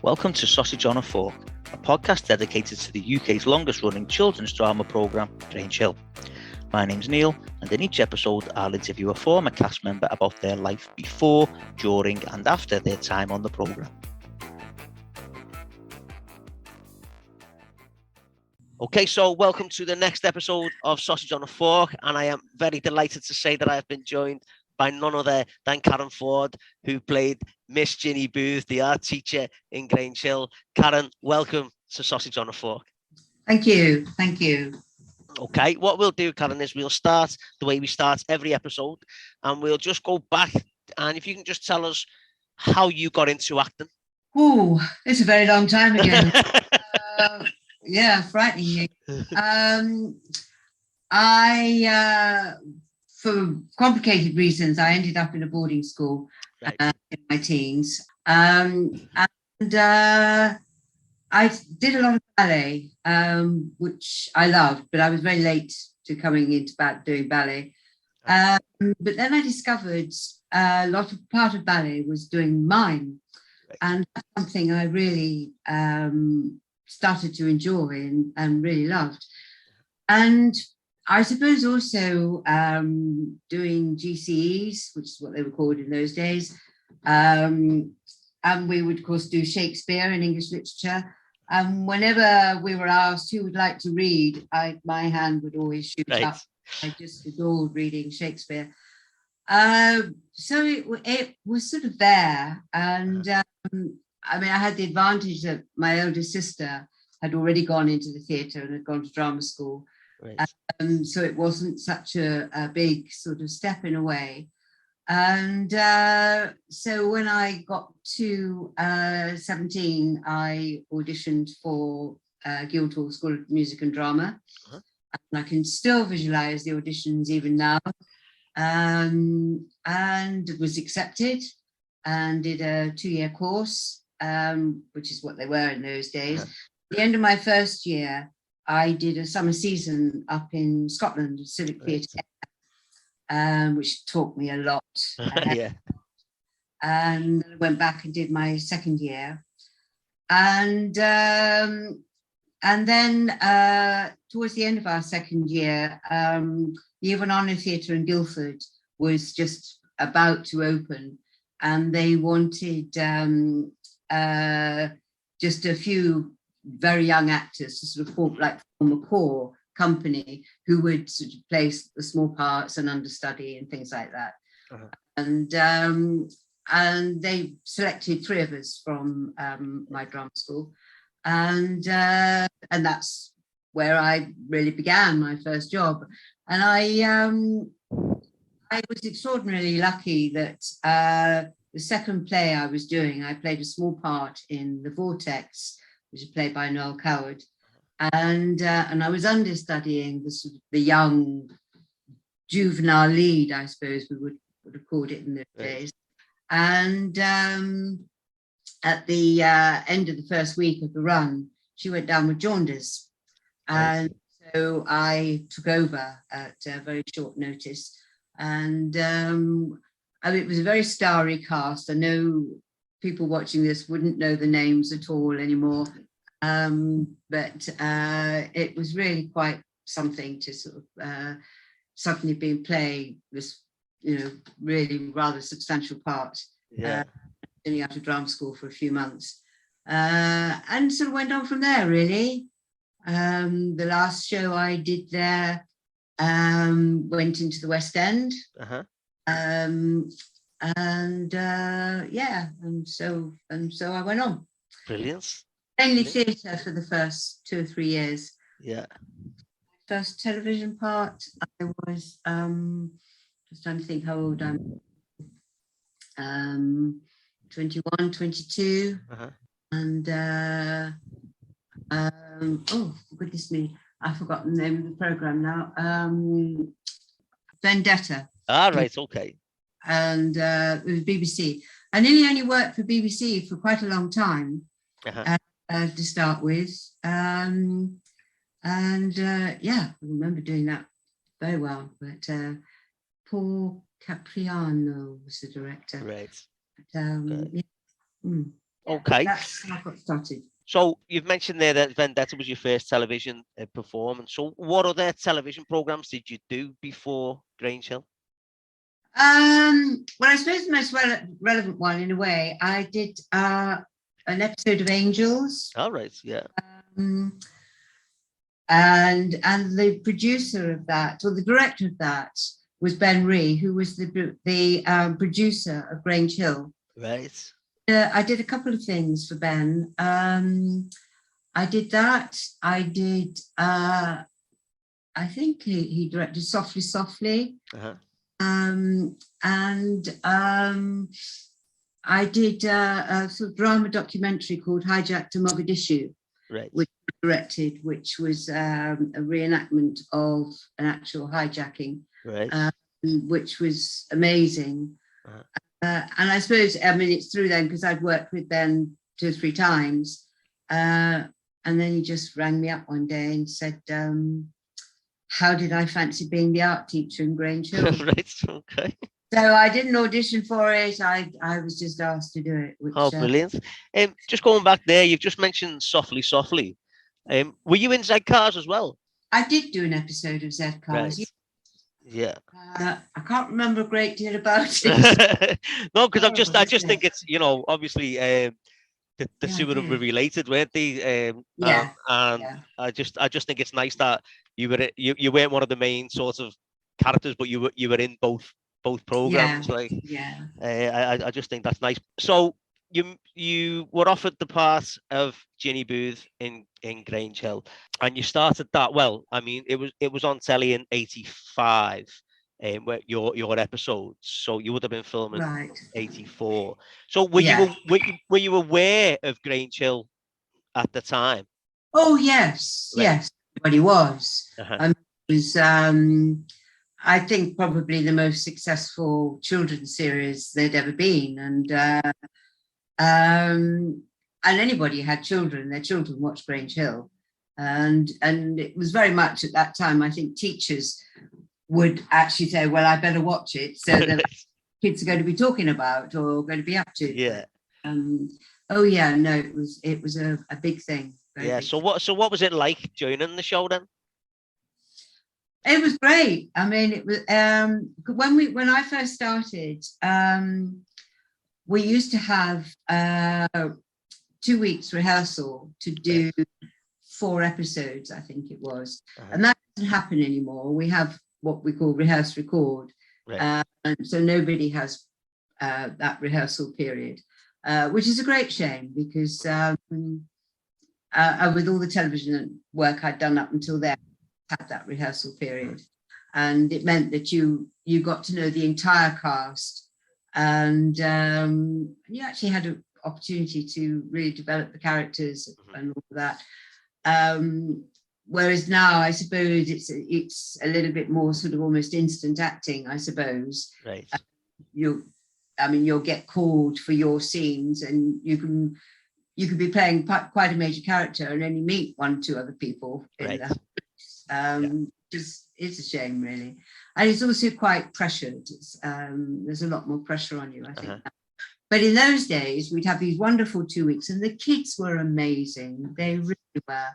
Welcome to Sausage on a Fork, a podcast dedicated to the UK's longest running children's drama programme, Grange Hill. My name's Neil, and in each episode I'll interview a former cast member about their life before, during and after their time on the programme. Okay, so welcome to the next episode of Sausage on a Fork, and I am very delighted to say that I have been joined by none other than Karen Ford, who played Miss Ginny Booth, the art teacher in Grange Hill. Karen, welcome to Sausage on a Fork. Thank you. Thank you. Okay, what we'll do, Karen, is we'll start the way we start every episode, and we'll just go back. And if you can just tell us how you got into acting. Oh, it's a very long time ago. Yeah, frightening. For complicated reasons, I ended up in a boarding school in my teens. And I did a lot of ballet, which I loved, but I was very late to coming into doing ballet. But then I discovered a lot of part of ballet was doing mime. And that's something I really started to enjoy and really loved. And I suppose also doing GCEs, which is what they were called in those days. And we would, of course, do Shakespeare and English literature. Whenever we were asked who would like to read, my hand would always shoot up. I just adored reading Shakespeare. So it was sort of there. And I had the advantage that my older sister had already gone into the theatre and had gone to drama school. Right. So it wasn't such a big sort of step in a way. And so when I got to 17, I auditioned for Guildhall School of Music and Drama. Uh-huh. And I can still visualise the auditions even now. And was accepted and did a 2-year course, which is what they were in those days. Uh-huh. At the end of my first year, I did a summer season up in Scotland, Civic Theatre, which taught me a lot. Yeah. And I went back and did my second year. And then towards the end of our second year, the Year One Honour Theatre in Guildford was just about to open, and they wanted just a few very young actors to sort of form a core company who would sort of play the small parts and understudy and things like that. Uh-huh. And they selected 3 of us from my drama school, and that's where I really began my first job. And I was extraordinarily lucky that the second play I was doing, I played a small part in The Vortex, which is played by Noel Coward, and I was understudying the young juvenile lead, I suppose we would have called it in those days. And at the end of the first week of the run, she went down with jaundice, and so I took over at very short notice. And it was a very starry cast. I know people watching this wouldn't know the names at all anymore, but it was really quite something to sort of suddenly be playing this, really rather substantial part. Only out of drama school for a few months, and sort of went on from there, really. The last show I did there went into the West End. Uh-huh. And so I went on. Brilliant. Mainly theatre for the first 2 or 3 years. Yeah. First television part, I was just trying to think how old I'm. 21, 22. Uh-huh. And oh goodness me, I've forgotten the name of the program now. Vendetta. Right, okay. And it was BBC. I nearly only worked for BBC for quite a long time. Uh-huh. To start with. I remember doing that very well. But Paul Capriano was the director. Right. Yeah. Okay. That's how I got started. So you've mentioned there that Vendetta was your first television performance. So what other television programs did you do before Grange Hill? Well, I suppose the most relevant one, in a way, I did an episode of Angels. All right, yeah. And the producer of that, or the director of that, was Ben Ree, who was the producer of Grange Hill. Right. I did a couple of things for Ben. I did that. I did. I think he directed Softly, Softly. And I did a sort of drama documentary called Hijack to Mogadishu, right, which I directed, which was a reenactment of an actual hijacking, right, which was amazing. And I suppose, I mean, it's through then, because I'd worked with Ben 2 or 3 times. And then he just rang me up one day and said, how did I fancy being the art teacher in Grange Hill? Right, okay. So I didn't audition for it. I was just asked to do it. Which, brilliant. Just going back there, you've just mentioned Softly, Softly. Were you in Z Cars as well? I did do an episode of Z Cars. Right. Yeah. I can't remember a great deal about it. No, because I just think it's, obviously the two were related, weren't they? I just think it's nice that you weren't one of the main sort of characters, but you were in both programs. I just think that's nice. So you were offered the part of Ginny Booth in Grange Hill, and you started that. Well, I mean, it was on telly in '85. Where your episodes, so you would have been filming right. 84. So were you aware of Grange Hill at the time? Oh yes, right. Yes, everybody was. It was I think probably the most successful children's series there'd ever been, and anybody who had children, their children watched Grange Hill, and it was very much at that time, I think teachers would actually say, well, I better watch it, so that kids are going to be talking about or going to be up to. Yeah. Oh yeah, no, it was a big thing. Yeah. So what was it like joining the show then? It was great. I mean, it was when I first started, we used to have 2 weeks rehearsal to do 4 episodes, I think it was, and that doesn't happen anymore. We have what we call rehearse record, right. And so nobody has that rehearsal period, which is a great shame, because with all the television work I'd done up until then, I had that rehearsal period, and it meant that you got to know the entire cast, and you actually had an opportunity to really develop the characters and all of that. Whereas now, I suppose it's a little bit more sort of almost instant acting, I suppose. Right. You'll get called for your scenes, and you can be playing quite a major character and only meet 1 or 2 other people. Right. It's a shame, really, and it's also quite pressured. There's a lot more pressure on you, I think. But in those days, we'd have these wonderful 2 weeks, and the kids were amazing. They really were.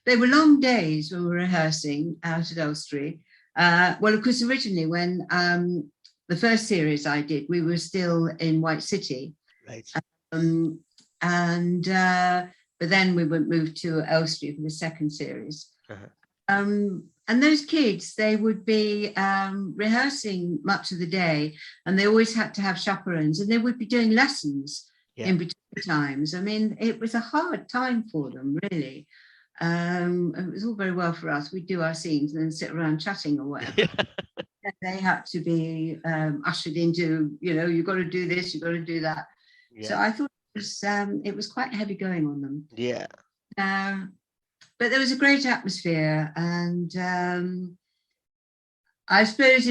They were long days when we were rehearsing out at Elstree. Well, of course, originally when the first series I did, we were still in White City. Right. But then we moved to Elstree for the second series. And those kids, they would be rehearsing much of the day, and they always had to have chaperones, and they would be doing lessons in between times. I mean, it was a hard time for them, really. It was all very well for us. We'd do our scenes and then sit around chatting or whatever. They had to be ushered into, you've got to do this, you've got to do that. Yeah. So I thought it was quite heavy going on them. Yeah. But there was a great atmosphere, and I suppose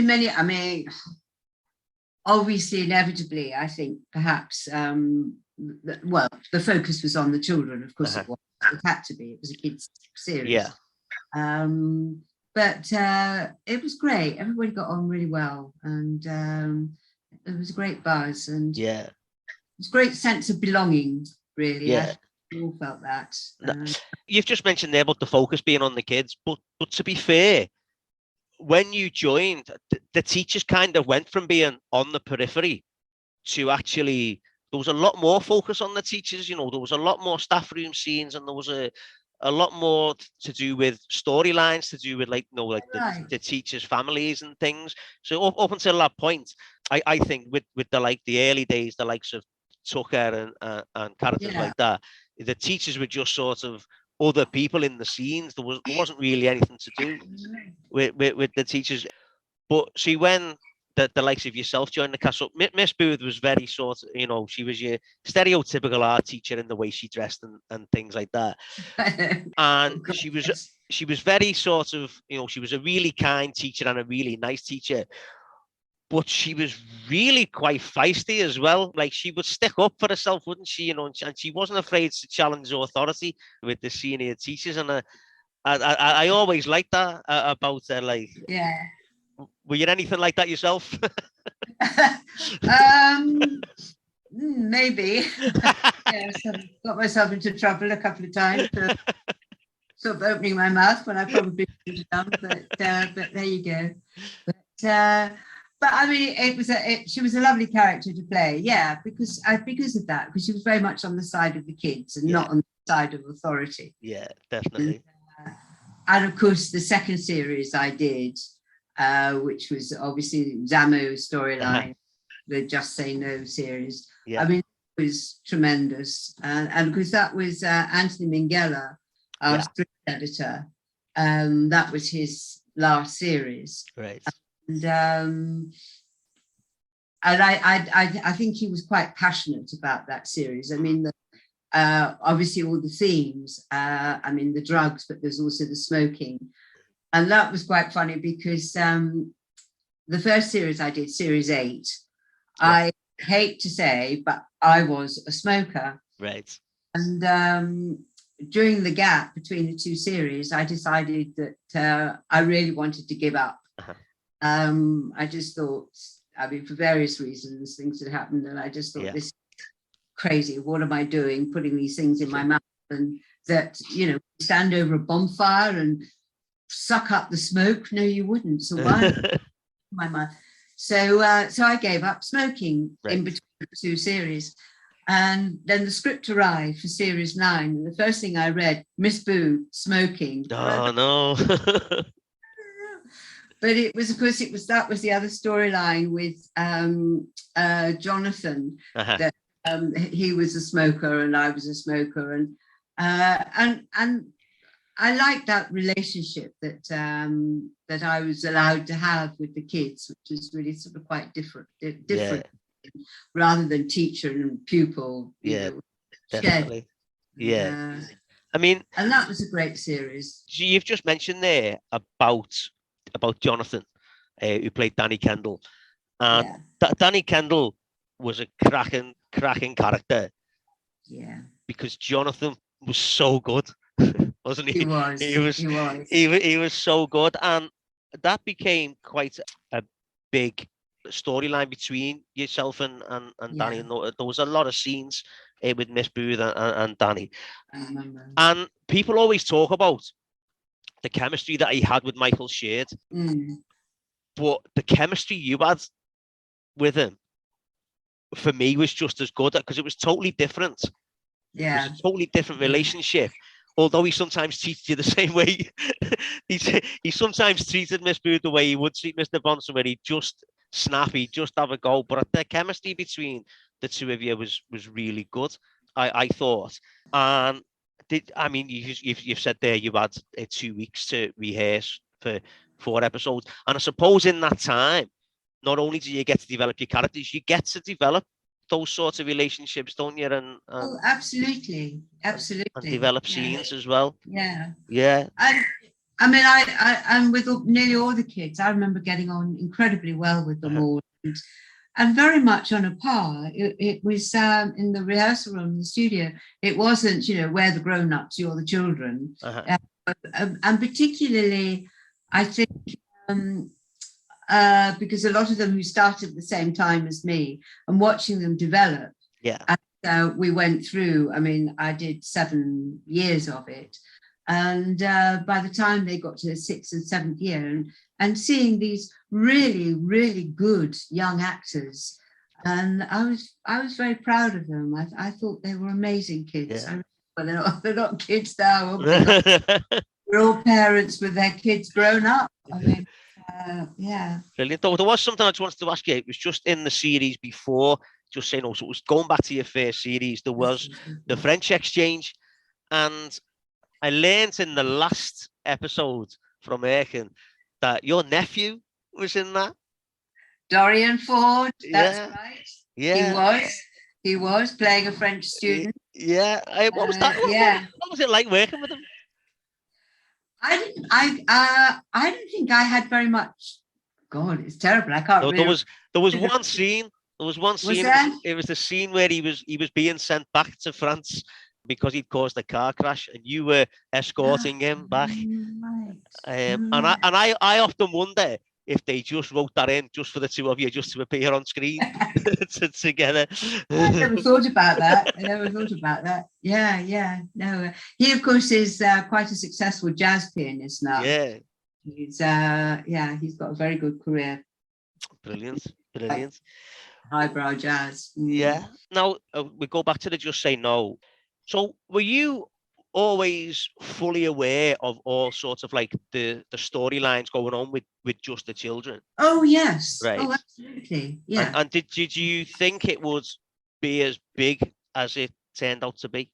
obviously, inevitably, I think perhaps, the focus was on the children, of course. It was. It had to be. It was a kids' series. Yeah. But it was great. Everybody got on really well, and it was a great buzz, and it was a great sense of belonging. really. Yeah. We all felt that. You've just mentioned there about the focus being on the kids, but to be fair, when you joined, the teachers kind of went from being on the periphery to actually, there was a lot more focus on the teachers. You know, there was a lot more staff room scenes, and there was a lot more to do with storylines, to do with like, you know, like the teachers' families and things. So up until that point, I think with the early days, the likes of Tucker and characters like that, the teachers were just sort of other people in the scenes. There wasn't really anything to do with the teachers. But see, when the likes of yourself joined the cast, Miss Booth was very sort of, you know, she was your stereotypical art teacher in the way she dressed and things like that. And she was very sort of, you know, she was a really kind teacher and a really nice teacher. But she was really quite feisty as well. Like, she would stick up for herself, wouldn't she? You know, and she wasn't afraid to challenge authority with the senior teachers. And I always liked that about her. Like, were you anything like that yourself? Maybe. Yes, I've got myself into trouble a couple of times for sort of opening my mouth when I probably should have done. But there you go. But I mean, she was a lovely character to play, because of that, because she was very much on the side of the kids and not on the side of authority. Yeah, definitely. And of course, the second series I did, which was obviously Zamo's storyline, the Just Say No series. Yeah. I mean, it was tremendous, and because that was Anthony Minghella, our script editor. That was his last series. Right. And I think he was quite passionate about that series. I mean, obviously all the themes, I mean, the drugs, but there's also the smoking. And that was quite funny because the first series I did, series 8, I hate to say, but I was a smoker. Right. And during the gap between the two series, I decided that I really wanted to give up. I just thought, I mean, for various reasons, things had happened, and I just thought, this is crazy. What am I doing? Putting these things in my mouth, and that, you know, stand over a bonfire and suck up the smoke? No, you wouldn't. So why? My mouth. So I gave up smoking in between the two series. And then the script arrived for series 9. And the first thing I read, Miss Booth smoking. Oh, no. But it was, of course, that was the other storyline with Jonathan, that he was a smoker and I was a smoker, and I liked that relationship that I was allowed to have with the kids, which is really sort of quite different, rather than teacher and pupil. You know, definitely. I mean, and that was a great series. You've just mentioned there about Jonathan, who played Danny Kendall, and Danny Kendall was a cracking character. Yeah, because Jonathan was so good, wasn't he? He was so good, and that became quite a big storyline between yourself and Danny. And there was a lot of scenes with Miss Booth and Danny. I remember. And people always talk about the chemistry that he had with Michael Sheard, but the chemistry you had with him, for me, was just as good, because it was totally different. Yeah, it was a totally different relationship. Although he sometimes treated you the same way, he sometimes treated Miss Booth the way he would treat Mr. Bonson, where he'd just snap, he'd just have a go. But the chemistry between the two of you was really good, I thought. And I mean, you've said there you had 2 weeks to rehearse for 4 episodes, and I suppose in that time, not only do you get to develop your characters, you get to develop those sorts of relationships, don't you? And oh, absolutely, and develop scenes as well. Yeah. And I mean, I'm with nearly all the kids. I remember getting on incredibly well with them all, and very much on a par. It was in the rehearsal room, in the studio. It wasn't, you know, we're the grown-ups, you're the children. And particularly, I think, because a lot of them who started at the same time as me, and watching them develop. Yeah. And we went through, I mean, I did 7 years of it. And by the time they got to the 6th and 7th year, and seeing these really, really good young actors, and I was very proud of them. I thought they were amazing kids. Yeah. Well, they're not kids now. We're all parents with their kids grown up. I mean, yeah. Brilliant. Though there was something I just wanted to ask you. It was just in the series before, just saying, so it was going back to your first series, there was the French exchange. And I learned in the last episode from Erkin that your nephew was in that. Dorian Ford, that's Yeah. right. Yeah. He was playing a French student. Yeah. What was that? What was it like working with him? I didn't think I had very much. God, it's terrible. I can't. There was one scene. There was one scene. It was the scene where he was being sent back to France because he'd caused a car crash, and you were escorting him back. Right. And I often wonder if they just wrote that in just for the two of you, just to appear on screen together. I never thought about that. Yeah. No, he of course is quite a successful jazz pianist now. Yeah. He's got a very good career. Brilliant. Highbrow jazz. Yeah. Now we go back to the Just Say No. So were you always fully aware of all sorts of like the storylines going on with Just the Children? Oh yes. Right. Oh, absolutely. Yeah. And did you think it would be as big as it turned out to be?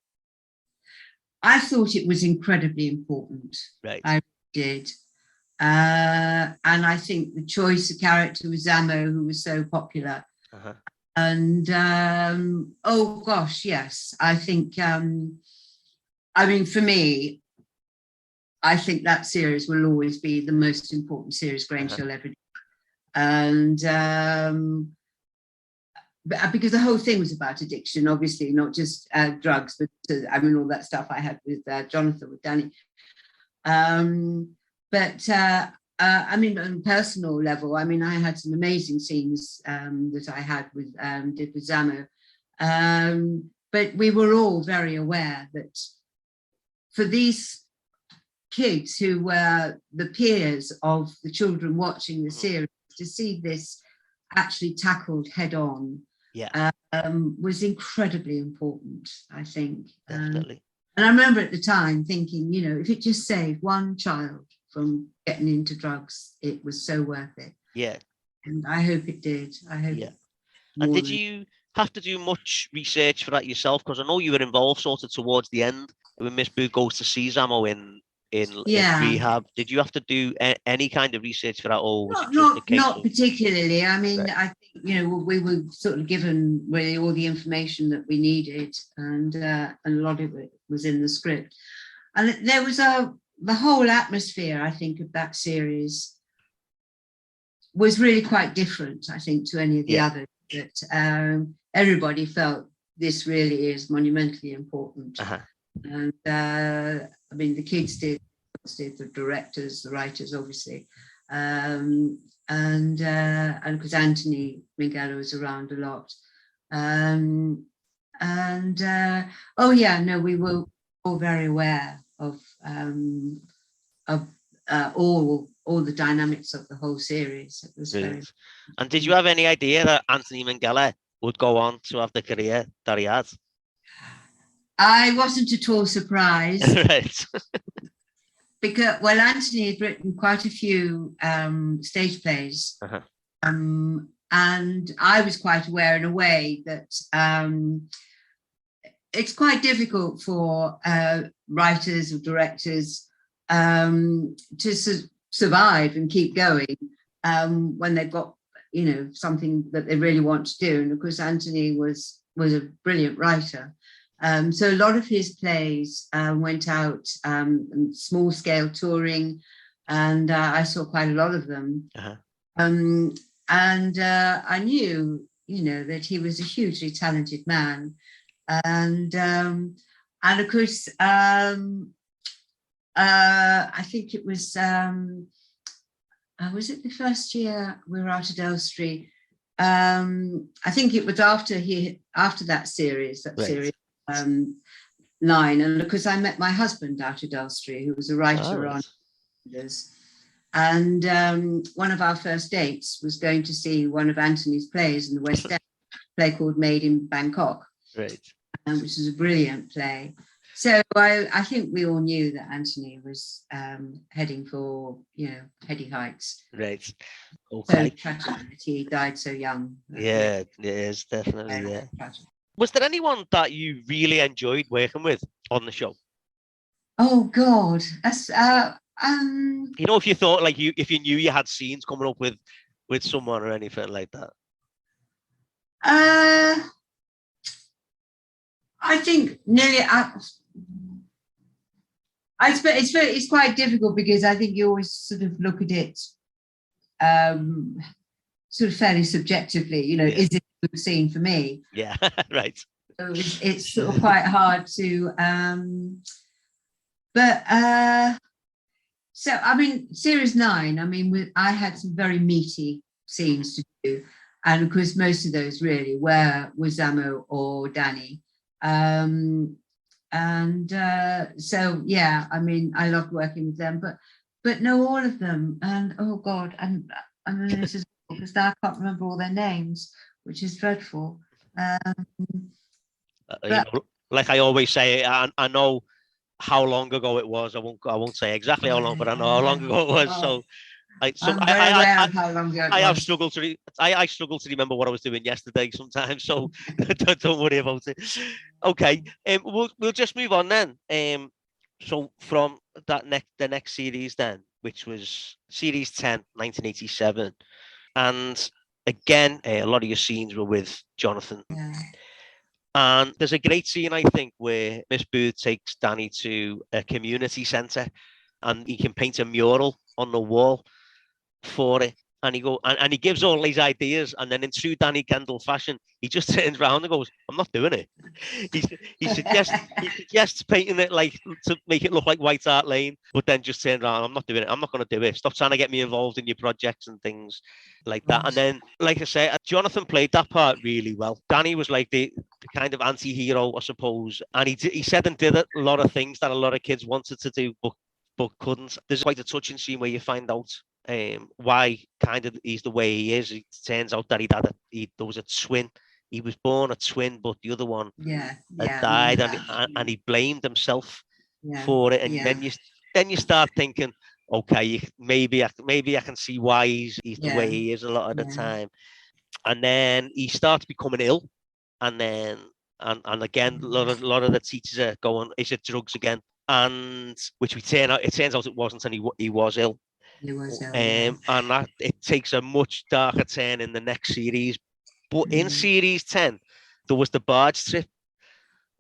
I thought it was incredibly important. Right. I did. And I think the choice of character was Zamo, who was so popular. Uh-huh. And oh gosh, yes. I think I mean, for me, I think that series will always be the most important series Grange Hill ever did. And because the whole thing was about addiction, obviously, not just drugs, but I mean, all that stuff I had with Jonathan, with Danny. But I mean, on a personal level, I mean, I had some amazing scenes that I had did with Zamo. But we were all very aware that for these kids who were the peers of the children watching the series, to see this actually tackled head on was incredibly important, I think. Definitely. And I remember at the time thinking, you know, if it just saved one child from getting into drugs, it was so worth it. Yeah. And I hope it did. I hope. Yeah. And did you have to do much research for that yourself? Because I know you were involved sort of towards the end when Miss Booth goes to see Zamo in rehab. Did you have to do any kind of research for that, or was it just a case not of... particularly? I mean, I think, you know, we were sort of given really all the information that we needed, and a lot of it was in the script. And there was the whole atmosphere, I think, of that series was really quite different, I think, to any of the others. That everybody felt this really is monumentally important. And I mean, the kids did, the directors, the writers, obviously, and because Anthony Minghella was around a lot, oh yeah, no, we were all very aware of all the dynamics of the whole series. It was very... And did you have any idea that Anthony Minghella would go on to have the career that he had? I wasn't at all surprised. Right. Because, well, Anthony had written quite a few stage plays. And I was quite aware in a way that it's quite difficult for writers or directors to survive and keep going when they've got, you know, something that they really want to do. And of course, Anthony was a brilliant writer. So a lot of his plays went out small scale touring, and I saw quite a lot of them. And I knew, you know, that he was a hugely talented man. And of course, I think it was it the first year we were out at Elstree? I think it was after that series, Right. series 9, and because I met my husband out at Elstree, who was a writer on this. And one of our first dates was going to see one of Anthony's plays in the West End, a play called Made in Bangkok, right, which is a brilliant play. So I think we all knew that Anthony was heading for, heady heights. right. Okay. So tragic that he died so young. Yeah, it is definitely. Yeah. Tragic. Was there anyone that you really enjoyed working with on the show? Oh God, that's If you thought if you knew you had scenes coming up with someone or anything like that. I think nearly. It's quite difficult because I think you always sort of look at it sort of fairly subjectively. Is it a good scene for me? Yeah, right. So it's sort of quite hard to. So I mean, series 9. I mean, I had some very meaty scenes to do, and of course, most of those really were with Zamo or Danny. So yeah, I mean, I loved working with them, but no, all of them. And oh God, and I mean, this is because now I can't remember all their names, which is dreadful. Like I always say, I know how long ago it was. I won't say exactly how long, but I know how long ago it was. So I'm very aware of how long ago it was. I struggle to remember what I was doing yesterday sometimes. So don't worry about it. Okay, we'll just move on then. So from the next series then, which was series 10, 1987, and again, a lot of your scenes were with Jonathan. Yeah. And there's a great scene, I think, where Miss Booth takes Danny to a community centre and he can paint a mural on the wall for it. And he gives all these ideas, and then in true Danny Kendall fashion, he just turns around and goes, "I'm not doing it." He suggests painting it to make it look like White Hart Lane, but then just turns around, "I'm not doing it. I'm not going to do it. Stop trying to get me involved in your projects and things like that." And then, like I say, Jonathan played that part really well. Danny was like the kind of anti-hero, I suppose, and he said and did a lot of things that a lot of kids wanted to do, but couldn't. There's quite a touching scene where you find out why kind of he's the way he is. It turns out that there was a twin. He was born a twin, but the other one had died, and he blamed himself for it. And then you start thinking, okay, maybe I can see why he's the way he is a lot of the time. And then he starts becoming ill, and then and again, a lot of the teachers are going, "Is it drugs again?" And which it turns out it wasn't, and he was ill. And that it takes a much darker turn in the next series. But in series 10, there was the barge trip.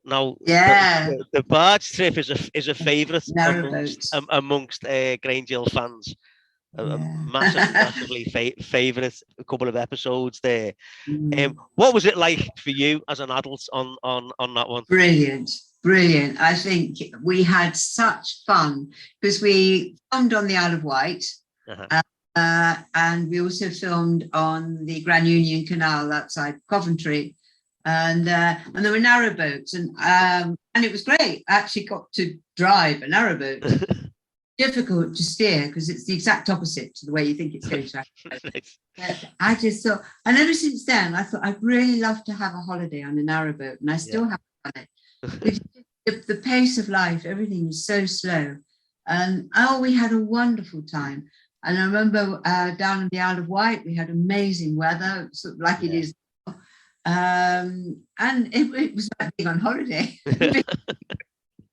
Now, the barge trip is a favourite amongst Grange Hill fans. Massively favourite. A couple of episodes there. What was it like for you as an adult on that one? Brilliant. I think we had such fun because we filmed on the Isle of Wight. And we also filmed on the Grand Union Canal outside Coventry, and there were narrowboats, and it was great. I actually got to drive a narrowboat. Difficult to steer because it's the exact opposite to the way you think it's going to happen. But I just thought, and ever since then, I thought I'd really love to have a holiday on a narrowboat, and I still haven't done it. The pace of life, everything is so slow, and we had a wonderful time. And I remember down in the Isle of Wight, we had amazing weather, sort of like it is now. And it was like being on holiday.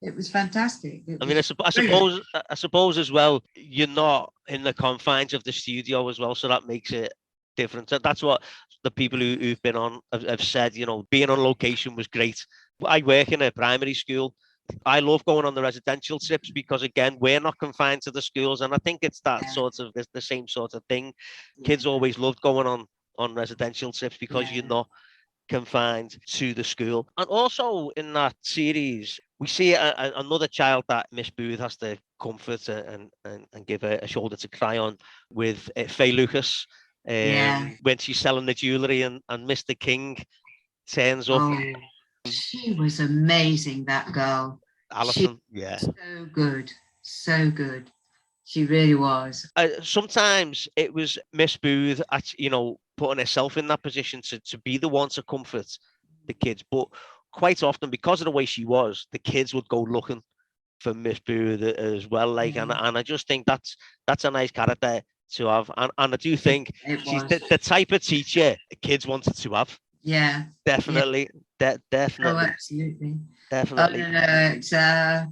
It was fantastic. I suppose as well, you're not in the confines of the studio as well, so that makes it different. That's what the people who've been on have said. Being on location was great. I work in a primary school. I love going on the residential trips because, again, we're not confined to the schools, and I think it's that sort of the same sort of thing. Kids always loved going on residential trips because you're not confined to the school. And also in that series, we see another child that Miss Booth has to comfort and give a shoulder to cry on with Faye Lucas. when she's selling the jewellery and Mr. King turns up. Oh, she was amazing, that girl. Alison, so good, so good. She really was. Sometimes it was Miss Booth, putting herself in that position to be the one to comfort the kids. But quite often, because of the way she was, the kids would go looking for Miss Booth as well. And I just think that's a nice character to have. And I do think she's the type of teacher the kids wanted to have. Yeah. Definitely. Definitely. Oh, absolutely. Definitely. It's I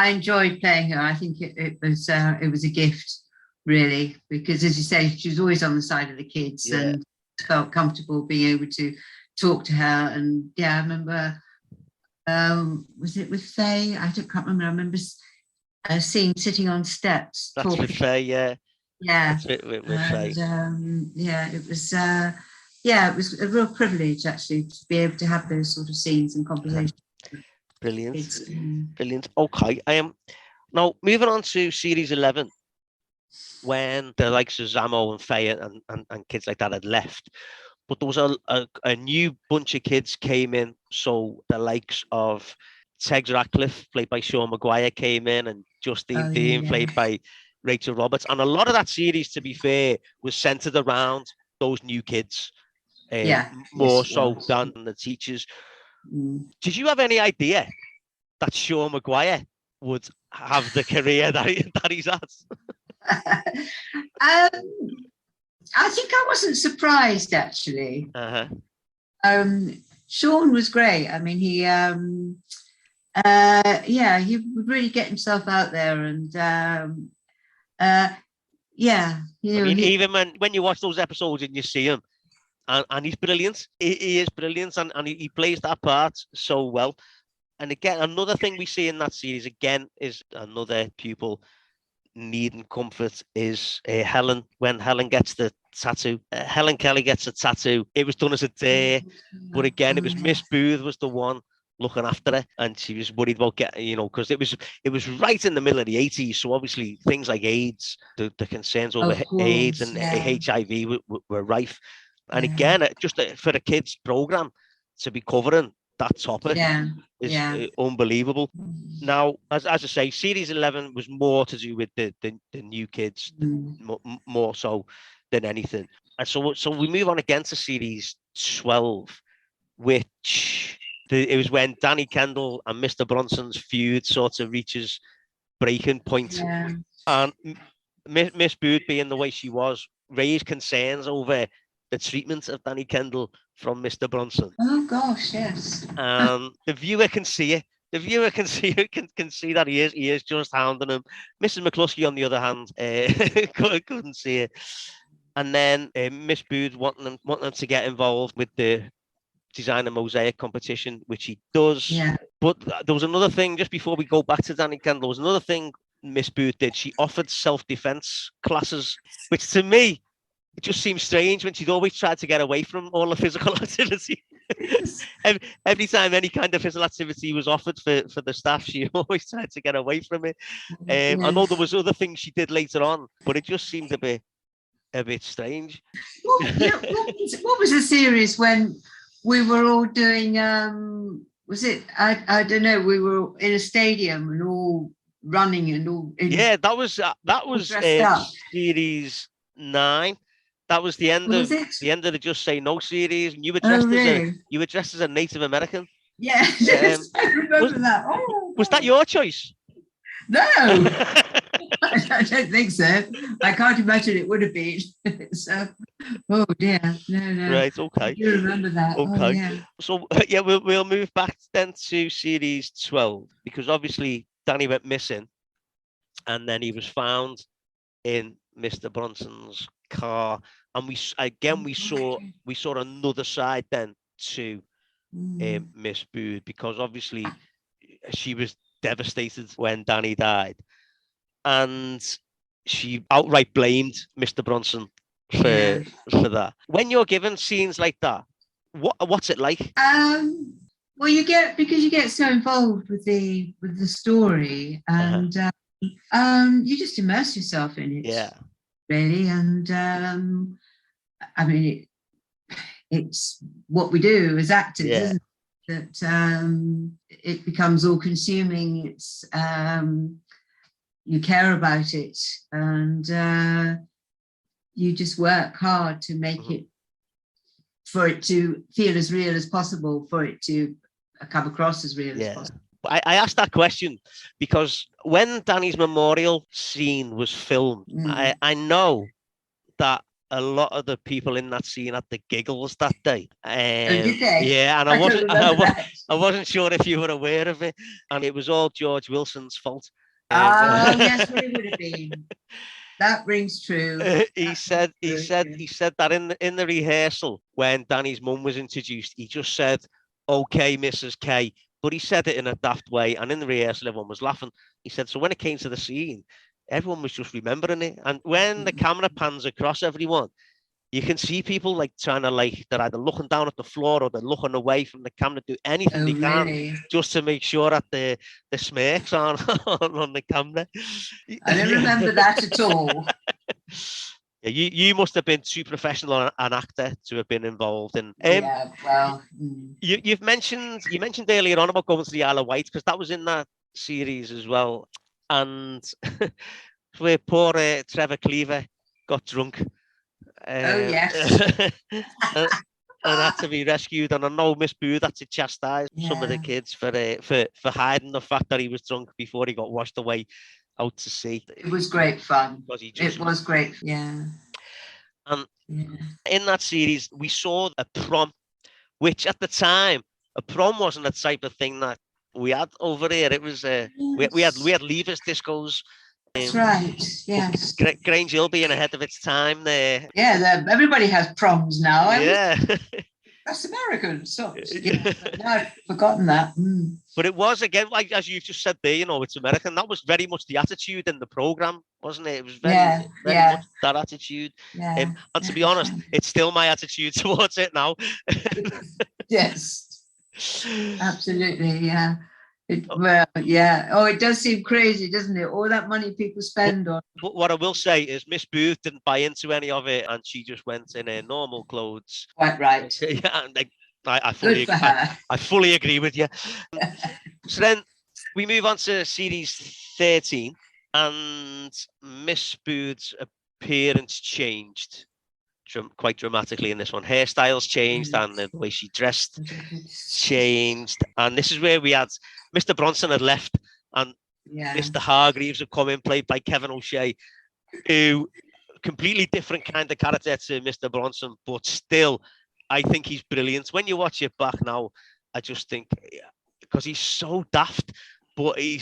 enjoyed playing her. I think it was a gift, really, because, as you say, she was always on the side of the kids and felt comfortable being able to talk to her. And I remember, was it with Faye? Can't remember. I remember seeing sitting on steps. That's talking. With Faye, yeah. Yeah. With Faye. It was. It was a real privilege, actually, to be able to have those sort of scenes and conversations. Brilliant. Okay, I am now moving on to series 11, when the likes of Zamo and Faye and kids like that had left, but there was a new bunch of kids came in. So the likes of Tegs Ratcliffe, played by Sean Maguire, came in, and Justine Dean, played by Rachel Roberts, and a lot of that series, to be fair, was centered around those new kids. More so than the teachers. Did you have any idea that Sean Maguire would have the career that he's had? I think I wasn't surprised, actually. Sean was great. I mean, he would really get himself out there, and even when you watch those episodes and you see him, and he's brilliant. He is brilliant, and he plays that part so well. And again, another thing we see in that series again is another pupil needing comfort is Helen. When Helen gets the tattoo, Helen Kelly gets a tattoo. It was done as a dare, but again, it was Miss Booth was the one looking after her, and she was worried about getting, because it was right in the middle of the 80s. So obviously things like AIDS, the concerns over AIDS and HIV were rife. And again, just for the kids program to be covering that topic is unbelievable. Now, as I say, series 11 was more to do with the new kids, more so than anything. And so we move on again to series 12, which it was when Danny Kendall and Mr. Bronson's feud sort of reaches breaking point. And Miss Booth, being the way she was, raised concerns over the treatment of Danny Kendall from Mr. Bronson. Oh gosh, yes. The viewer can see it. The viewer can see that he is just hounding him. Mrs. McCluskey, on the other hand, couldn't see it. And then Miss Booth wanting them to get involved with the designer mosaic competition, which he does. Yeah. But there was another thing, just before we go back to Danny Kendall, there was another thing Miss Booth did. She offered self-defense classes, which to me, it just seems strange when she'd always tried to get away from all the physical activity. Every time any kind of physical activity was offered for the staff, she always tried to get away from it. I know there was other things she did later on, but it just seemed a bit strange. What was the series when we were all doing? Was it? I don't know. We were in a stadium and all running and all. That was series 9. That was the end of the Just Say No series, and you were dressed as a Native American. Yeah, I remember that. Was that your choice? No, I don't think so. I can't imagine it would have been. So, oh dear, no. Right, okay. You remember that? Okay. So we'll move back then to series 12, because obviously Danny went missing, and then he was found in Mr. Bronson's car, and we saw another side then to Miss Booth, because obviously she was devastated when Danny died, and she outright blamed Mr. Bronson for that. When you're given scenes like that, what's it like? Well, you get so involved with the story, and you just immerse yourself in it. really. And I mean, it's what we do as actors, isn't it? That it becomes all consuming. It's you care about it, and you just work hard to make it, for it to feel as real as possible, for it to come across as real as possible. I asked that question because when Danny's memorial scene was filmed, I know that a lot of the people in that scene had the giggles that day. Did they? Yeah, and I wasn't sure if you were aware of it, and it was all George Wilson's fault. Yes, it would have been. That rings true. He said that in the rehearsal when Danny's mum was introduced, he just said, "Okay, Mrs. K," but he said it in a daft way, and in the rehearsal everyone was laughing. He said, so when it came to the scene, everyone was just remembering it, and when the camera pans across everyone, you can see people like trying to, like, they're either looking down at the floor or they're looking away from the camera, do anything they can just to make sure that the smirks on the camera. I don't remember that at all. Yeah, you must have been too professional an actor to have been involved in. You mentioned earlier on about going to the Isle of Wight, because that was in that series as well, and where poor Trevor Cleaver got drunk. Yes. and had to be rescued, and I know Miss Booth had to chastise some of the kids for hiding the fact that he was drunk before he got washed away out to sea. It was great fun. It was great, And in that series, we saw a prom, which at the time, a prom wasn't the type of thing that we had over here. It was we had leavers discos. That's right. Yes. Grange Hill being ahead of its time there. Yeah, everybody has proms now. That's American. So I've forgotten that. But it was, again, like as you just said there, it's American. That was very much the attitude in the program, wasn't it? It was very much that attitude. And to be honest, it's still my attitude towards it now. Yes, absolutely. Yeah. It does seem crazy, doesn't it? All that money people spend on. But what I will say is Miss Booth didn't buy into any of it, and she just went in her normal clothes. Quite right. I fully agree with you. So then we move on to series 13, and Miss Booth's appearance changed quite dramatically in this one. Hairstyles changed, and the way she dressed changed. And this is where we had Mr. Bronson had left, and Mr. Hargreaves had come in, played by Kevin O'Shea, who completely different kind of character to Mr. Bronson, but still, I think he's brilliant. When you watch it back now, I just think, because he's so daft, but I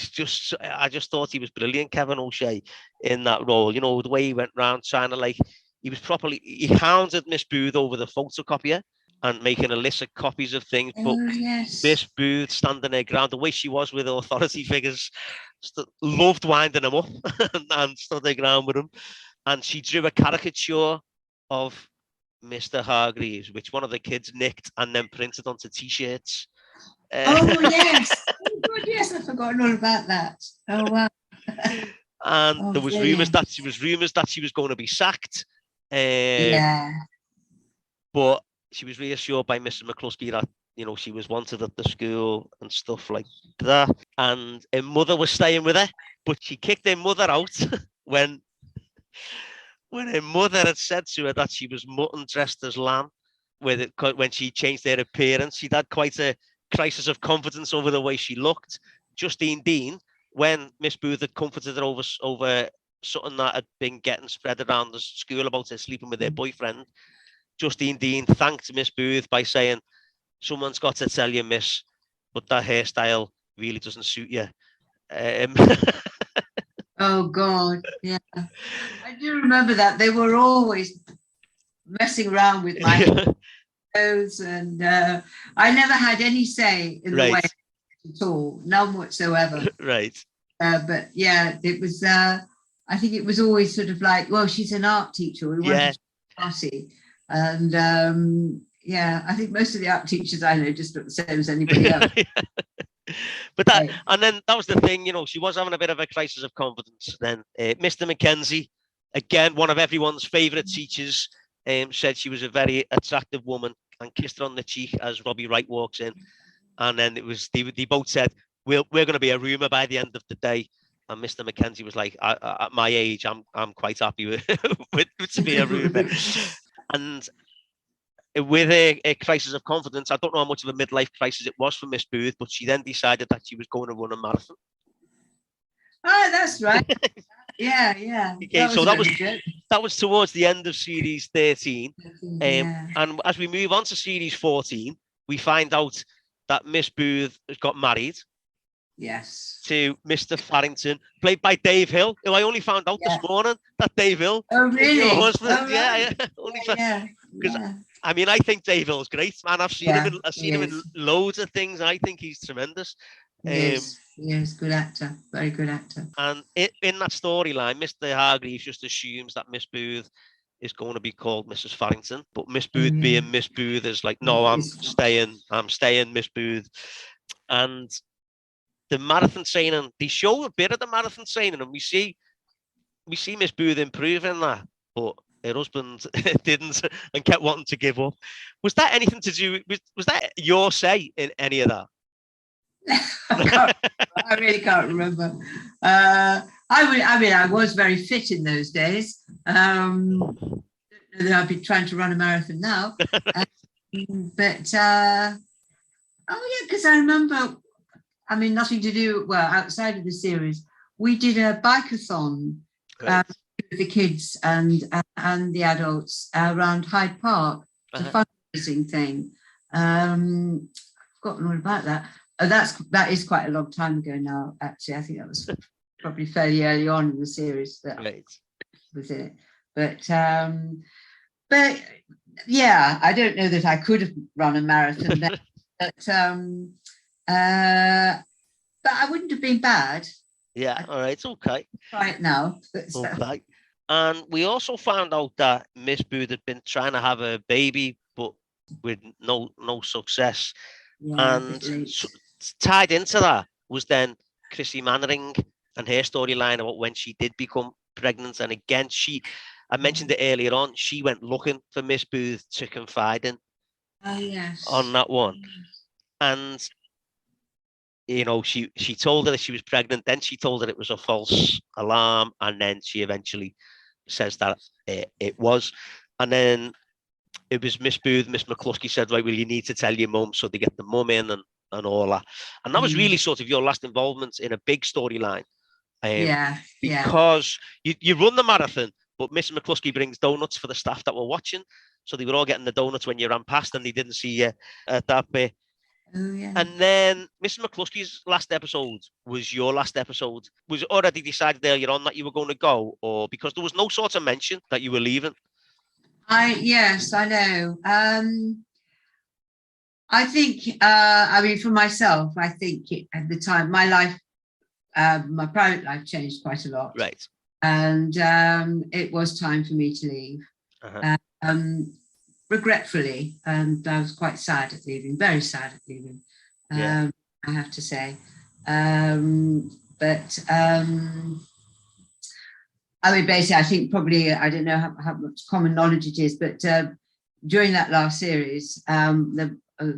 just thought he was brilliant, Kevin O'Shea, in that role. The way he went around trying to, like, he hounded Miss Booth over the photocopier and making illicit copies of things. But Miss Booth standing her ground, the way she was with authority figures, loved winding them up and stood her ground with them. And she drew a caricature of Mr. Hargreaves, which one of the kids nicked and then printed onto T-shirts. Yes. Oh, God, yes, I've forgotten all about that. Oh, wow. And there was rumours that she was going to be sacked. But she was reassured by Mrs. McCluskey that she was wanted at the school and stuff like that, and her mother was staying with her, but she kicked her mother out when her mother had said to her that she was mutton dressed as lamb. When she changed her appearance, she'd had quite a crisis of confidence over the way she looked. Justine Dean, when Miss Booth had comforted her over something that had been getting spread around the school about her sleeping with her boyfriend, Justine Dean thanked Miss Booth by saying, "Someone's got to tell you, miss, but that hairstyle really doesn't suit you." Oh, God, yeah. I do remember that. They were always messing around with my clothes, and I never had any say in the way at all, none whatsoever. Right. But yeah, it was, I think it was always sort of like, well, she's an art teacher. We wanted to be arty. And I think most of the art teachers I know just look the same as anybody else. But and then that was the thing, she was having a bit of a crisis of confidence. Then Mr. Mackenzie, again, one of everyone's favourite teachers, said she was a very attractive woman and kissed her on the cheek as Robbie Wright walks in. And then it was they both said, we're going to be a rumour by the end of the day. And Mr. Mackenzie was like, at my age, I'm quite happy with, with to be a rumour. And with a crisis of confidence, I don't know how much of a midlife crisis it was for Miss Booth, but she then decided that she was going to run a marathon. Oh, that's right. Yeah. Okay, so that was towards the end of series 13. And as we move on to series 14, we find out that Miss Booth has got married. Yes. To Mr. Farrington, played by Dave Hill, who I only found out this morning that Dave Hill. Oh, really? Your husband. Oh, right. Because I mean, I think Dave Hill's great, and I've seen him. I've seen him in loads of things. And I think he's tremendous. Yes, good actor, very good actor. And in that storyline, Mr. Hargreaves just assumes that Miss Booth is going to be called Mrs. Farrington, but Miss Booth being Miss Booth is like, no, I'm staying, Miss Booth. And the marathon training, they show a bit of the marathon training, and we see Miss Booth improving that, but her husband didn't and kept wanting to give up. Was that anything to do? Was that your say in any of that? I really can't remember. I was very fit in those days. I'd be trying to run a marathon now, but because I remember. I mean, nothing to do, well, outside of the series, we did a bike-a-thon with the kids and the adults around Hyde Park. It's a fundraising thing. Forgotten all about that. That is quite a long time ago now, actually. I think that was probably fairly early on in the series that was in it. But yeah, I don't know that I could have run a marathon then, but I wouldn't have been bad. Yeah, all right, it's okay. Try it now. Okay. And we also found out that Miss Booth had been trying to have a baby, but with no success. Yeah, and tied into that was then Chrissy Mannering and her storyline about when she did become pregnant. And again, I mentioned it earlier on, she went looking for Miss Booth to confide in on that one. And she told her that she was pregnant, then she told her it was a false alarm, and then she eventually says that it was. And then it was Miss Booth, Miss McCluskey said, right, well, you need to tell your mum, so they get the mum in and all that. And that was really sort of your last involvement in a big storyline. Because you run the marathon, but Miss McCluskey brings donuts for the staff that were watching. So they were all getting the donuts when you ran past, and they didn't see you at that bit. Oh, yeah. And then Miss McCluskey's last episode was your last episode. Was it already decided earlier on that you were going to go, or because there was no sort of mention that you were leaving? Yes, I know. I think, I mean, for myself, I think at the time, my life, my private life changed quite a lot. Right. And it was time for me to leave. Regretfully, and I was quite sad at leaving, very sad at leaving, I have to say. I mean, basically, I think probably, I don't know how much common knowledge it is, but during that last series, the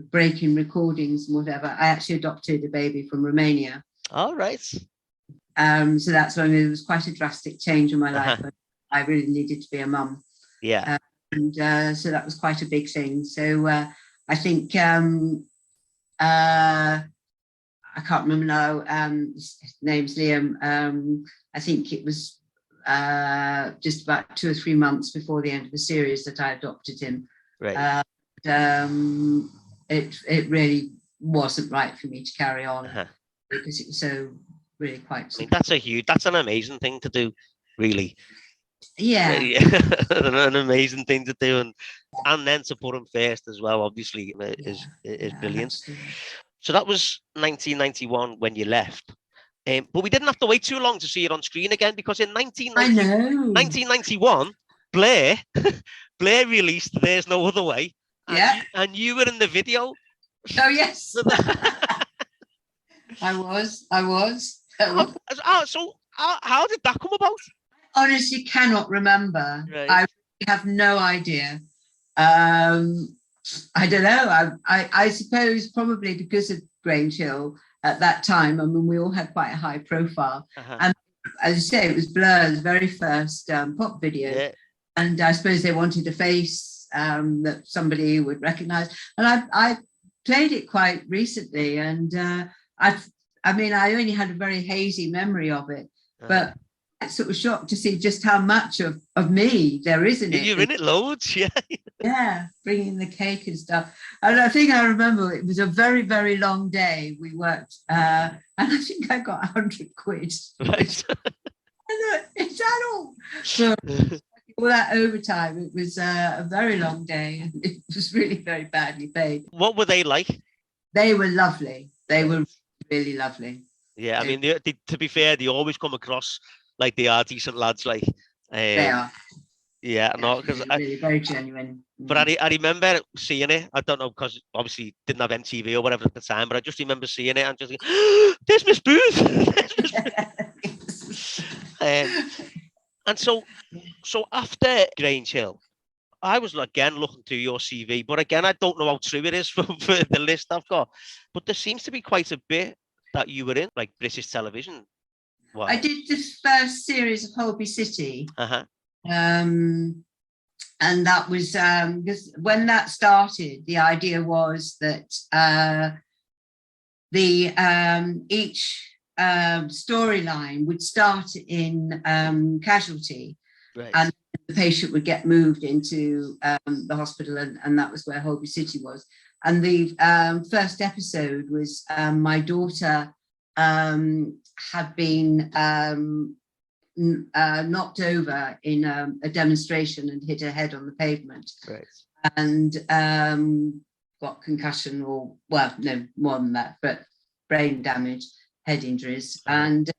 break in recordings and whatever, I actually adopted a baby from Romania. All right. So that's when it was quite a drastic change in my life. I really needed to be a mum. Yeah. And so that was quite a big thing. So I think, I can't remember now, his name's Liam. I think it was just about 2 or 3 months before the end of the series that I adopted him. Right. It really wasn't right for me to carry on because it was so really quite. I mean, that's an amazing thing to do, really. Yeah. An amazing thing to do, and then to put him first as well, obviously, is brilliant. Absolutely. So that was 1991 when you left. But we didn't have to wait too long to see it on screen again, because in 1991, Blair released There's No Other Way. And you were in the video. Oh, yes. I was. So how did that come about? honestly cannot remember. Right. I have no idea. I don't know. I suppose probably because of Grange Hill at that time. I mean, we all had quite a high profile. And as you say, it was Blur's very first pop video. Yeah. And I suppose they wanted a face that somebody would recognize. And I played it quite recently. And I mean, I only had a very hazy memory of it. But I'm sort of shocked to see just how much of me there is in it. You're in it loads, yeah. Yeah, bringing the cake and stuff. And I think I remember it was a very, very long day. We worked, and I think I got 100 quid. Right. Is that all? So, all that overtime, it was a very long day, and it was really very badly paid. What were they like? They were lovely. They were really lovely. Yeah, I mean, to be fair, they always come across like they are decent lads. Like They are. Yeah, no, because really very genuine. But I remember seeing it. I don't know, because obviously didn't have MTV or whatever at the time. But I just remember seeing it and just thinking, "There's Miss Booth." There's Miss Booth. And so after Grange Hill, I was again looking through your CV, but again, I don't know how true it is for the list I've got. But there seems to be quite a bit that you were in, like British television. Wow. I did the first series of Holby City. And that was because when that started, the idea was that each storyline would start in Casualty, right. And the patient would get moved into the hospital, and that was where Holby City was. And the first episode was my daughter had been knocked over in a demonstration and hit her head on the pavement, right. And got concussion, or well, no more than that, but brain damage, head injuries, and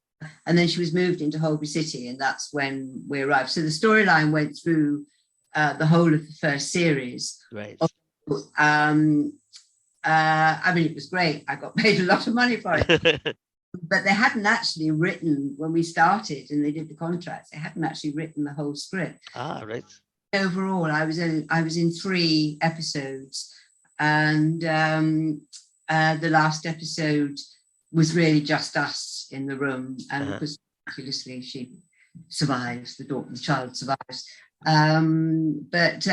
then she was moved into Holby City, and that's when we arrived. So the storyline went through the whole of the first series. Right. I mean, it was great. I got paid a lot of money for it. But they hadn't actually written, when we started and they did the contracts, they hadn't actually written the whole script. Right. Overall, I was in 3 episodes, and the last episode was really just us in the room, and because miraculously she survives, the child survives. But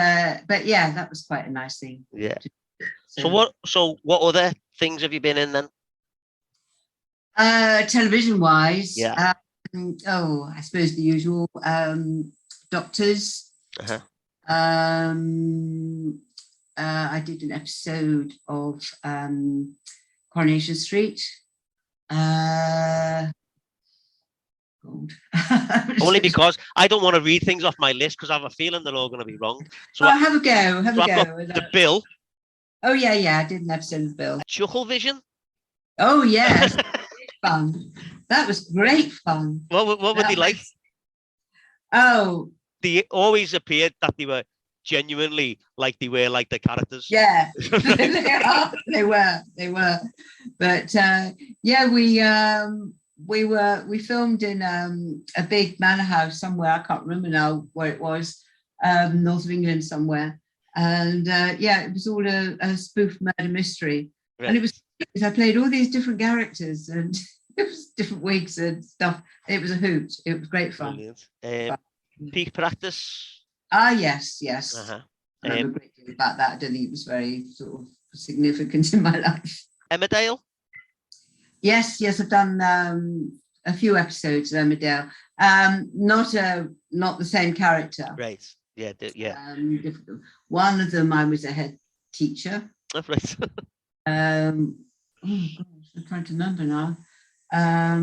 yeah, that was quite a nice thing. Yeah. So what other things have you been in then? Television wise, yeah. I suppose the usual Doctors. I did an episode of Coronation Street. Only because I don't want to read things off my list because I have a feeling they're all going to be wrong. So have a go. Have a go. The Bill. Oh yeah, I did an episode of Bill. Chuckle Vision. Oh yes. Fun. That was great fun. What were they like? Oh, they always appeared that they were genuinely like they were like the characters. Yeah, they were. But yeah, we filmed in a big manor house somewhere. I can't remember now where it was, north of England somewhere. And yeah, it was all a spoof murder mystery. Right. And it was, I played all these different characters, and it was different wigs and stuff. It was a hoot. It was great fun. Peak Practice. Yes. I remember a great deal about that. I don't think it was very sort of significant in my life. Emmerdale. Yes, I've done a few episodes of Emmerdale. Not the same character. Right. Yeah. One of them, I was a head teacher. Oh, right. Oh gosh, I'm trying to remember now. I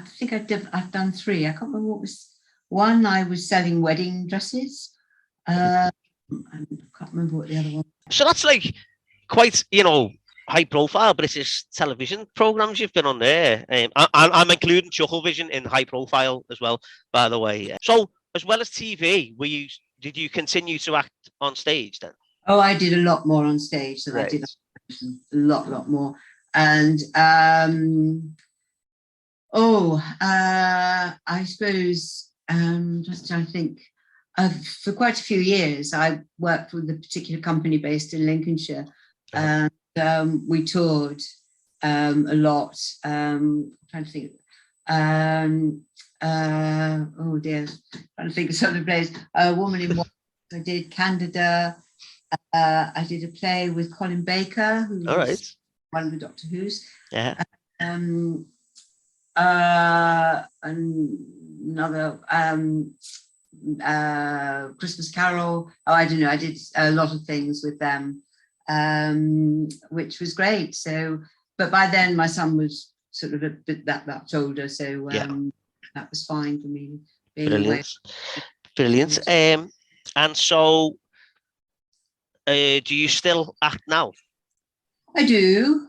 think I've done 3. I can't remember what was one. I was selling wedding dresses. I can't remember what the other one. So that's like quite, high profile British television programs you've been on there. I'm including Chuckle Vision in high profile as well, by the way. So as well as TV, did you continue to act on stage then? Oh, I did a lot more on stage than I did on television. A lot more. And I suppose just trying to think. For quite a few years, I worked with a particular company based in Lincolnshire, and we toured a lot. Trying to think. Oh dear, trying to think of some of the plays. A Woman in White. I did Candida. I did a play with Colin Baker, who was one of the Doctor Who's. Yeah. Another Christmas Carol. Oh, I don't know. I did a lot of things with them, which was great. So, but by then my son was sort of a bit that older, so that was fine for me. Brilliant. And so, do you still act now? I do.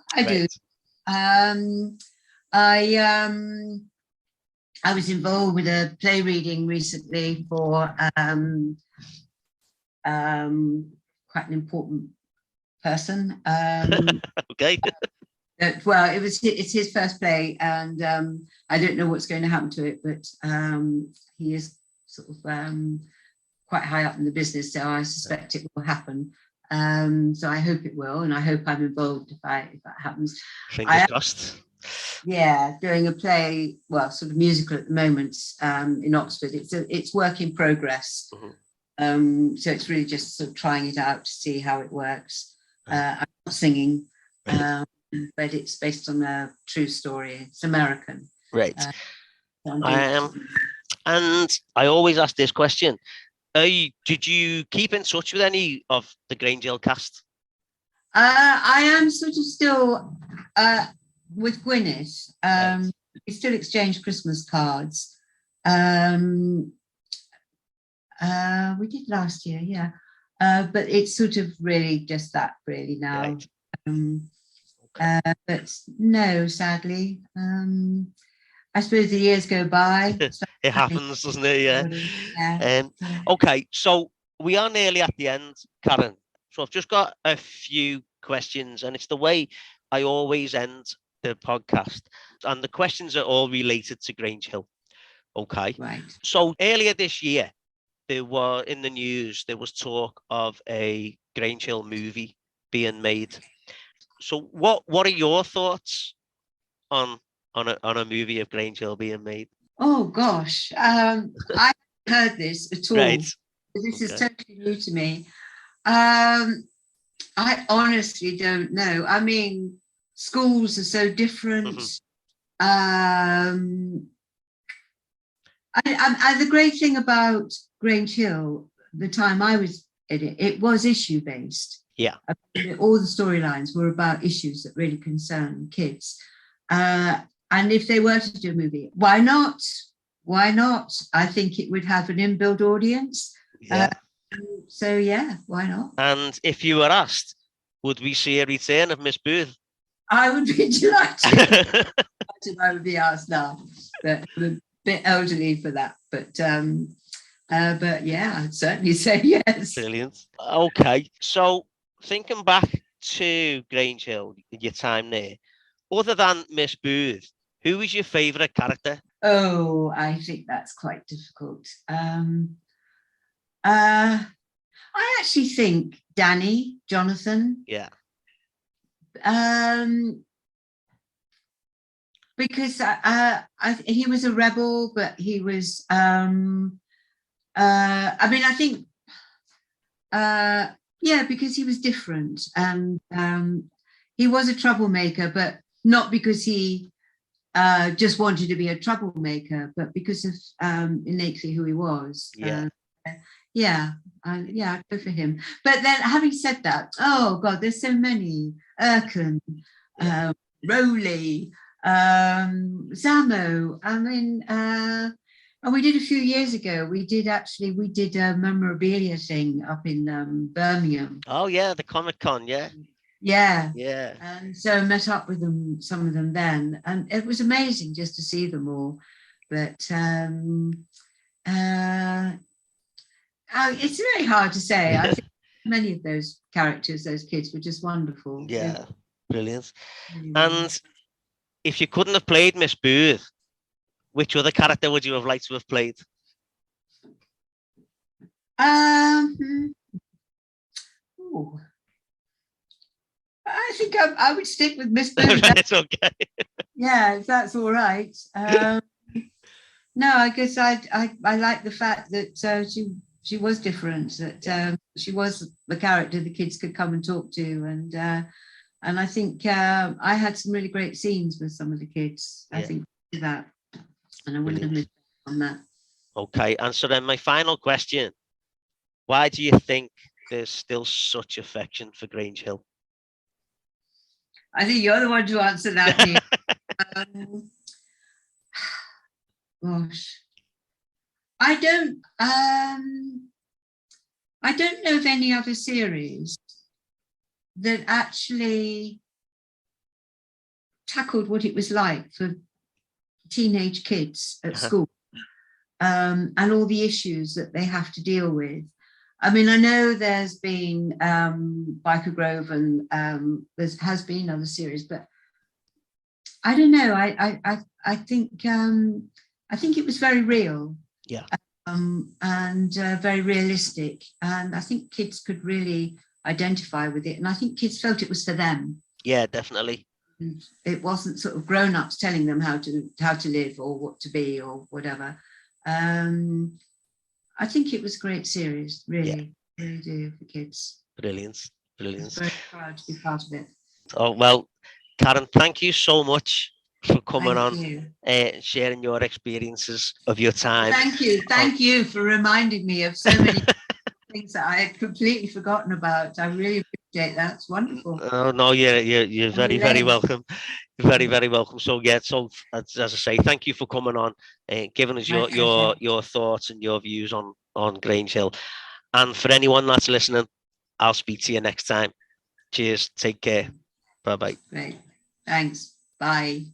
I was involved with a play reading recently for quite an important person. Okay. Well, it's his first play, and I don't know what's going to happen to it, but he is sort of quite high up in the business, so I suspect it will happen. So I hope it will, and I hope I'm involved if that happens. Fingers crossed. Yeah, doing a play, well, sort of musical at the moment in Oxford. It's work in progress. Mm-hmm. So it's really just sort of trying it out to see how it works. I'm not singing, but it's based on a true story. It's American. Right. And I always ask this question. Did you keep in touch with any of the Grange Hill cast? I am sort of still with Gwyneth. We still exchange Christmas cards. We did last year, yeah. But it's sort of really just that really now. Right. But no, sadly. I suppose the years go by. It happens, doesn't it? Yeah. Okay, so we are nearly at the end, Karen. So I've just got a few questions, and it's the way I always end the podcast. And the questions are all related to Grange Hill. Okay. Right. So earlier this year, there was in the news, there was talk of a Grange Hill movie being made. So what are your thoughts on a movie of Grange Hill being made? Oh gosh, I haven't heard this at all. Right. This is totally new to me. I honestly don't know. I mean, schools are so different. Mm-hmm. The great thing about Grange Hill, the time I was in it, it was issue based. Yeah. All the storylines were about issues that really concern kids. And if they were to do a movie, why not? Why not? I think it would have an inbuilt audience. Yeah. So yeah, why not? And if you were asked, would we see a return of Miss Booth? I would be delighted. I would be asked now, but I'm a bit elderly for that. But yeah, I'd certainly say yes. Brilliant. Okay, so thinking back to Grange Hill, your time there, other than Miss Booth, who was your favourite character? Oh, I think that's quite difficult. I actually think Danny, Jonathan. Yeah. Because he was a rebel, but he was. I mean, I think. Yeah, because he was different, and he was a troublemaker, but not because he just wanted to be a troublemaker, but because of innately who he was. Yeah. I'd go for him. But then, having said that, oh God, there's so many. Erkan, Rowley, Zamo. I mean, and we did a few years ago. We did a memorabilia thing up in Birmingham. Oh yeah, the Comic Con, yeah. Yeah. Yeah. And so met up with them, some of them then, and it was amazing just to see them all. But it's very hard to say. I think many of those characters, those kids, were just wonderful. Yeah, brilliant. And if you couldn't have played Miss Booth, which other character would you have liked to have played? Ooh. I think I would stick with Miss Booth. It's okay. Yeah, if that's all right. No, I guess I like the fact that she was different. That she was the character the kids could come and talk to, and I think I had some really great scenes with some of the kids. I think that, and I wouldn't have missed on that. Okay, and so then my final question: why do you think there's still such affection for Grange Hill? I think you're the one to answer that, Neil. Gosh, I don't know of any other series that actually tackled what it was like for teenage kids at school, and all the issues that they have to deal with. I mean, I know there's been Biker Grove, and there has been other series, but I don't know. I think it was very real. Yeah. And very realistic, and I think kids could really identify with it, and I think kids felt it was for them. Yeah, definitely. And it wasn't sort of grown-ups telling them how to live or what to be or whatever. I think it was a great series, really, really do, for kids. Brilliant. I'm very proud to be part of it. Oh, well, Karen, thank you so much for coming on and sharing your experiences of your time. Thank you for reminding me of so many things that I had completely forgotten about. I really appreciate that. It's wonderful. Oh no, you're very, very welcome. Very, very welcome. So so as I say, thank you for coming on and giving us your thoughts and your views on Grange Hill. And for anyone that's listening, I'll speak to you next time. Cheers. Take care. Bye bye. Great. Thanks. Bye.